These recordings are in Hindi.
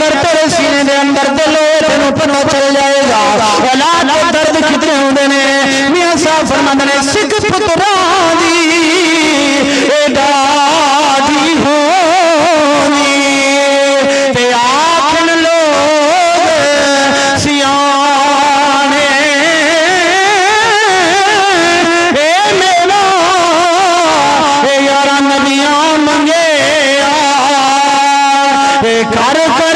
अगर तेरे सीने के अंदर दिल हो तेनों पता चल जाएगा औलाद के दर्द कितने होंगे ने। मियां साहब फरमाते ने सिख पुत्रा दी दादी होनी ते आखन लोग सियाने ए मेरा ए यारा नबियां मंगे कर कर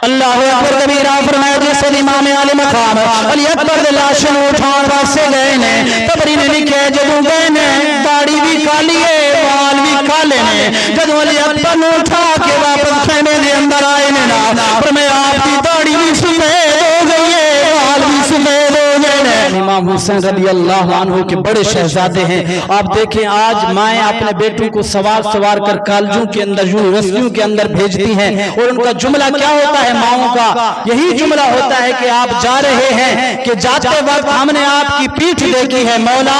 अल्लाह अकबर कबीरा फरमाया जिस इमाम आले मकाम अली अकबर दे लाश नूं उठाउण वास्ते गए ने तबरी ने लिखिया जदों गए ने दाढ़ी भी काली है बाल भी काले ने जदों अली अकबर नूं उठा के वापस खेमे दे अंदर आए ने ना फरमाया आपकी दाढ़ी भी सफेद हो गई है बाल भी सफेद हो गए ने। इमाम हुसैन रज़ी अल्लाह अन्हु के बड़े शहजादे हैं। आप देखें आज माएँ अपने बेटों को सवार सवार कर कॉलेजों के अंदर यूनिवर्सिटियों के अंदर भेजती हैं और उनका जुमला क्या होता है माओं का यही जुमला होता है कि आप जा रहे हैं कि जाते वक्त हमने आपकी पीठ देखी है मौला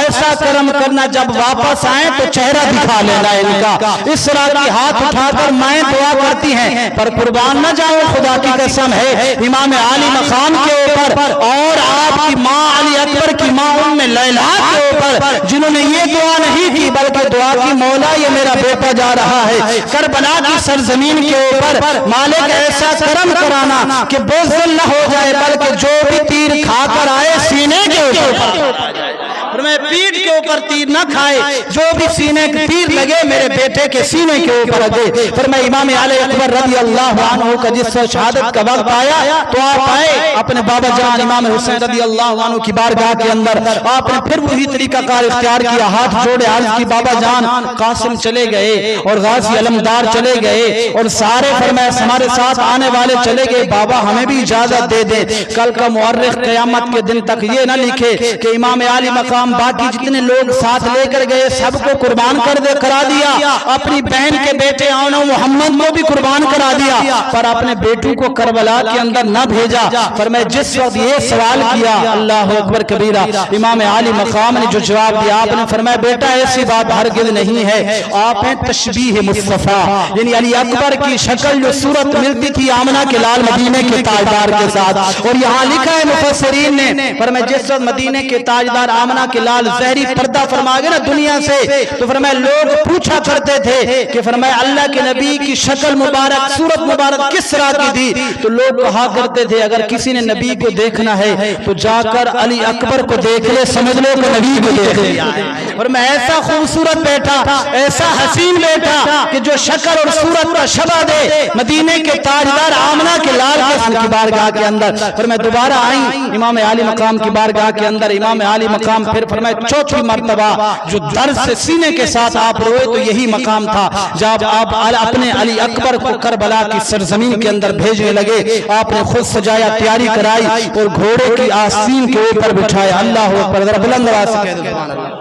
ऐसा कर्म करना जब वापस आए तो चेहरा दिखा लेना इनका। इस तरह की हाथ उठाकर माएँ दुआ करती हैं पर कुर्बान न जाओ खुदा की कसम है इमाम आली मकाम के ऊपर और आपकी माँ अली अकबर की माँ उम्मे लैला के ऊपर जिन्होंने ये दुआ नहीं की बल्कि दुआ की मौला ये मेरा बेटा जा रहा है करबला की सरजमीन के ऊपर मालिक ऐसा कर्म कराना कि बोझल न हो जाए बल्कि जो भी तीर खाकर आए सीने के ऊपर मैं पीठ के ऊपर तीर न खाए जो भी सीने के तीर लगे मेरे बेटे के सीने के ऊपर लगे। फिर मैं इमाम आले अकबर रज़ी अल्लाह अन्हु का जिस शहादत का वक्त आया तो आप आए अपने बाबा जान इमाम हुसैन रज़ी अल्लाह अन्हु की बारगाह के अंदर आपने फिर वही तरीका कार इख्तियार किया हाथ जोड़े अर्ज की बाबा जान कासिम चले गए और गाजी अलमदार चले गए और सारे फरमाया हमारे साथ आने वाले चले गए बाबा हमें भी इजाजत दे दे कल का मुअर्रिख क़यामत के दिन तक ये न लिखे कि इमाम आली मकाम बाकी जितने लोग साथ लेकर गए सबको कुर्बान करा दिया अपनी बहन के बेटे आनो मोहम्मद को भी कुर्बान करा दिया पर अपने बेटों को करबला के अंदर न भेजा। पर मैं जिस वक्त ये सवाल किया अल्लाह अकबर कबीरा इमाम आली मकाम ने जो जवाब दिया आपने फरमाया बेटा ऐसी बात हरगिज़ नहीं है आप हैं तशबीह मुस्तफा यानी अली अकबर की शक्ल जो सूरत मिलती थी आमना के लाल मदीने के ताजदार के साथ और यहाँ लिखा है मुफस्सिरीन ने पर मैं जिस वक्त मदीने के ताजदार आमना के लाल जहरी पर्दा फरमा गए ना दुनिया से तो फरमाया लोग पूछा करते थे कि फरमाया अल्लाह के नबी की शक्ल मुबारक सूरत मुबारक किस तरह की थी तो लोग कहा करते थे अगर किसी ने नबी को देखना है तो जाकर अली अकबर को देख ले समझ लो कि नबी को देख लिया है। और मैं ऐसा खूबसूरत बेटा ऐसा हसीन बेटा कि जो शक्ल और सूरत का शबा दे मदीने के ताजदार आमना के लाल की बारगाह के अंदर। फिर मैं दोबारा आई इमाम आली मकाम की बारगाह के अंदर इमाम आली मकाम फिर फरमाया चौथी मर्तबा जो दर्द से सीने के साथ आप रोए तो यही मकाम था जब आप अपने अली अकबर को करबला की सरजमीन के अंदर भेजने लगे आपने खुद सजाया तैयारी कराई और घोड़े की आसीन के ऊपर बिठाया। अल्लाह अकबर जरा बुलंद आवाज से कह दो सुभान अल्लाह।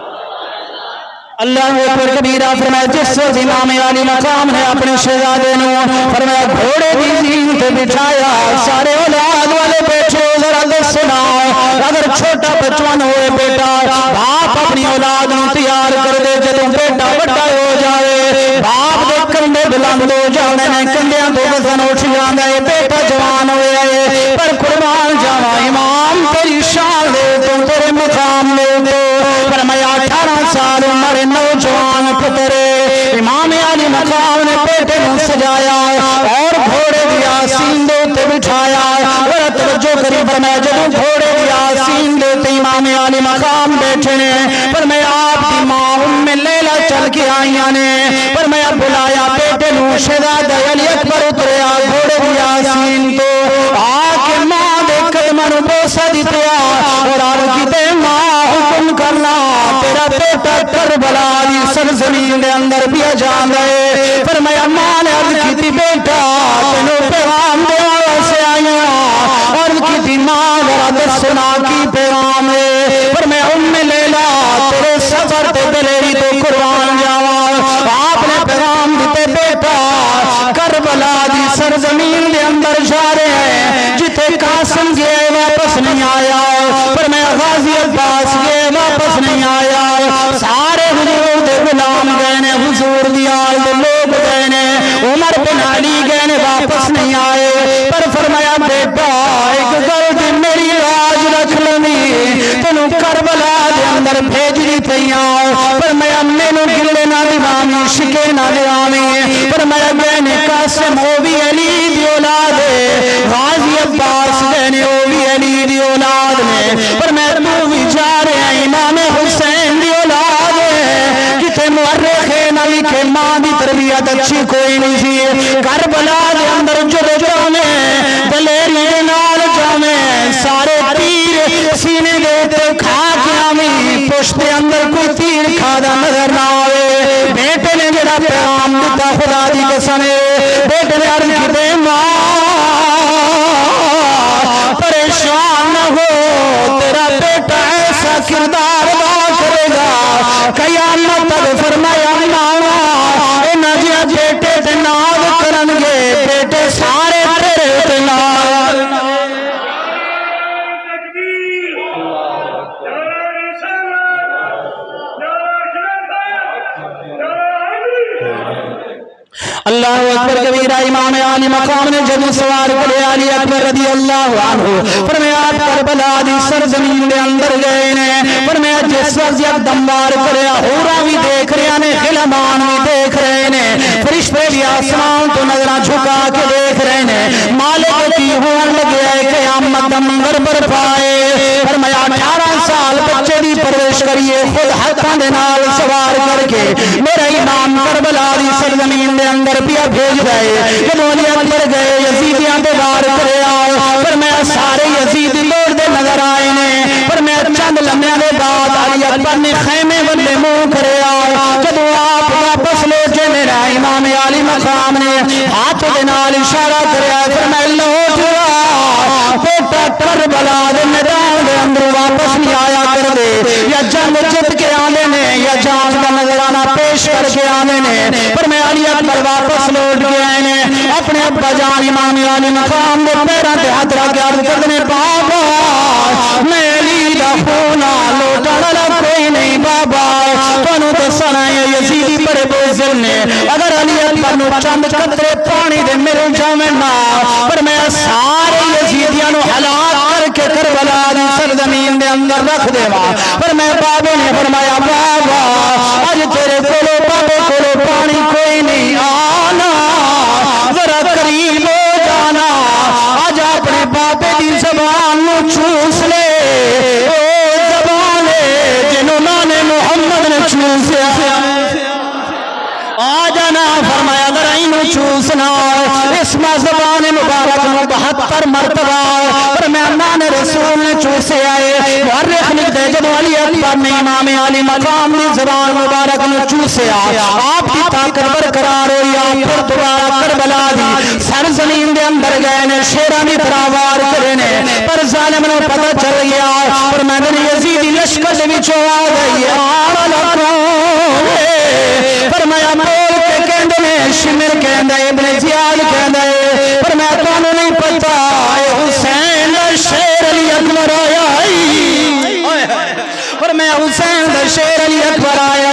अल्लाह अकबर कबीरा फरमाया जिस वक्त इमाम आली मकाम ने अपने शहजादे ने फरमाया घोड़े की जीन पे बिठाया सारे औलाद वाले बैठे जरा सुनाओ अगर छोटा बचपन होए बेटा बाप अपनी औलाद को तैयार कर दे जदों बेटा बड़ा हो जाए बाप दे कंधे बुलंद हो जाने ने कंधियां तो वजन उठ जांदा है बेटा जवान होया है पर कुर्बान जावा इमाम तेरी शान दे तो तेरे मकाम दे पर मैं 18 साल उम्र नौजवान पुत्र इमाम आली मकाम ने बेटे को सजाया और घोड़े की आसीन दे ते बिठाया और तवज्जो करी फरमाया जब घोड़े की आसीन दे इमाम आली मकाम बैठे ने पर मैं आपकी माँ उम्मे लैला चल के आईया ने पर मैं बुलाया बेटे नू शहजादा अली अकबर उतरिया घोड़े की आसीन तो आके माँ दे कदमां नू बोसा दित्ता और अर्ज कीते माँ हुक्म करना तेरा बेटा करबला दी सरजमीन दे अंदर भी जान है पर मैं माँ ने अर्ज की बेटा तेनू पैगाम देने से आईया अर्ज की माँ जरा दसना की पैगाम है पर मैं उम्मे लैला तेरे सफर ते दलेरी तो कुर्बान जावा आपने पैगाम दिते बेटा करबला दी सरजमीन दे अंदर जा रहे हैं जिथे कासिम गए वापस नहीं आया पर मैं गाजी अब्बास गए वापस नहीं आया सारे हुजूर दे गुलाम गए ने मुअर्रिखीन लिखे मां की तरबियत अच्छी कोई नहीं सी। करबला दे अंदर जो जाने दलेरी दे नाल जावे सारे तीर सीने दे ते खा के आवी पुष्ट दे अंदर कोई तीर खादा नजर ना आवे। बेटे ने जेड़ा पैगाम दिता खुदा दी कसम बेटे ने अर्ज कीते मां परेशान न हो तेरा बेटा ऐसा किरदार अदा करेगा कयामत तक। फरमाया मावा इन्हां जिहा बेटे ते नाज करनगे बेटे सारे तेरे ते नाज। अल्लाह अकबर कबीरा इमाम आली मकाम ने जब सवार करे अली अकबर रजी अल्लाह अन्हु फरमाया करबला दी सरजमीन दे अंदर गए ने। फरमाया जिस वक्त यकदम वार करे हूरा भी देख रहे ने गिलमान भी देख रहे ने फरिश्ते भी आसमान तो नजर झुका के देख रहे ने। मालिक की होने लगे है क़यामत दा मंजर पर पाए। फरमाया 18 साल बच्चे दी परवरिश करिए खुद हाथों दे नाल सवार करके मेरा इमाम करबला दी सरजमीन दे अंदर पिया भेज गए। जब अली अकबर गए यजीदियां दे वार करे पर मैं सारे यजीदी लौटते नजर आए ने। पर मैं चंद लम्हे के बाद अली अकबर ने खैमे बंदे मुंह करे जब आप वापस लौटे मेरा इमाम आली मकाम ने हाथ के नाल इशारा कराया फिर मैं लौट बेटा करबला दे मैदान के अंदर वापस नहीं आया कर दे या जंग जित के आने ने या जान का नजराना पेश करके आने ने। पर मैं अली अकबर वापस लौट के आए ने अपने अब्बा जान इमाम आली मकाम के पैरों से हाथ रख के अर्ज करने बाबा मैं अली दा खूना लौटण वाला कोई नहीं बाबा तुहानू दसना है यजीदी बड़े बुजुर्ग ने अगर अली अकबर नू चंद कतरे पानी दे मिल जावे ना पर मैं सारे यजीदियां नू हलाक करके करबला दी सरजमीन दे अंदर रख देवा। पर मैं बाबे ने फरमाया बाबा अज तेरे कोलो बाबे कोलो पानी कोई नहीं आना जरा करीब हो जाना आज अपने बाबे की जबान नू चूस ले ओ जबान जिन्हों ने मोहम्मद ने चूसिया आ जाना। फरमाया अगर इनू चूसना इस जबान मुबारक में 72 मरतबा पर मेहमान रसूल ने चूसे आए। मुअर्रिख लिखते जब अली अकबर ने इमाम आली मकाम की जबान मुबारक में चूसे आपकी ताकत बरकरार हुई। आप फिर दोबारा करबला दी सरजमीन के अंदर गए ने शेरा भी बराबर करे ने पर जालिम ने पता चल गया और मैंने यजीदी लश्कर के विचों आ गई पर मैं बोल के कहंदे ने शिमर कहंदा इब्ने जियाद कहंदा पर मैं तुहानू नहीं पता हुसैन दा शेर अली अकबर आया पर मैं हुसैन दा शेर अली अकबर आया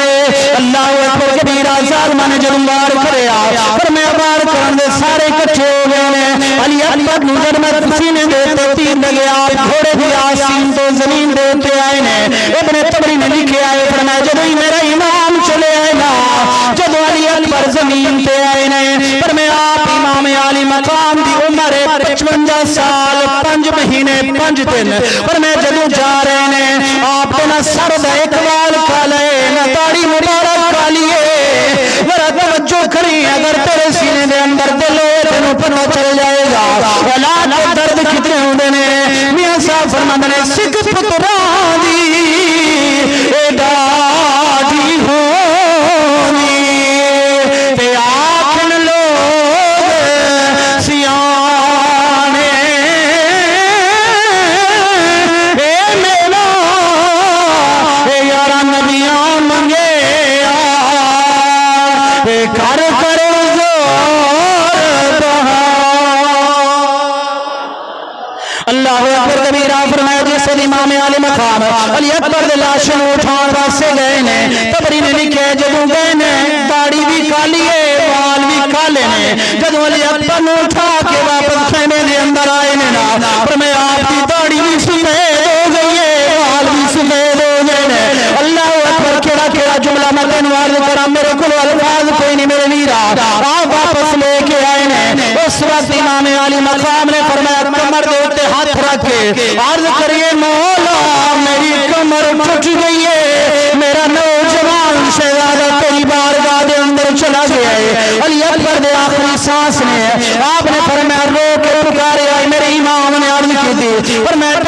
अल्लाह अकबर कबीरा जालिमां ने जदों वार करया पर मैं वार करन दे सारे इकट्ठे हो गए ने। अली अकबर नू जद मैं सीने दे ते तीर लगे घोड़े की आसीन तो जमीन दे उत्ते आए ने। इब्ने तबरी ने लिखे आए पर मैं जदों ही मेरा इमाम चले आए ना जदों अली अकबर जमीन पे आए ने पर मैं आप इमाम आली मकाम की उम्र 55 साल 5 महीने 5 दिन पर मैं जदों जा रहे ने आप ना सर दा एक वाल काले ना दाढ़ी मुबारक कालिए जरा तवज्जो करी अगर तेरे सीने दे अंदर दिल है तेनू पता चल जाएगा औलाद के दर्द कितने होंदे ने। मियां साहब फरमांदे ने सिख पुत्रां दी ए दादी होनी ते आखन लोग सियाने ए मेरा ए यारा नबियां मंगे कर कर अल्लाह अकबर कबीरा फरमाया जिस इमाम आली मकाम अली अकबर दे लाश नूं उठाउण वास्ते गए ने तबरी ने लिखे जदों गए ने दाढ़ी भी काली है वाल भी काले ने जदों अली अकबर नूं उठा के वापस खैमे दे अंदर आए ने ना पर मैं आपकी दाढ़ी भी सफेद हो गई है वाल भी सफेद हो गए ने। अल्लाह अकबर केड़ा केड़ा जुमला मैं तेनू अर्ज करा मेरे को अल्फाज कोई नहीं मेरे वीरा आप वापस लेके आए ने। उस वक्त इमाम आली मकाम ने फरमाया कमर दे उत्ते हाथ रख के अर्ज करिए मौला मेरी कमर टूट गई है मेरा नौजवान शहजादा और मैं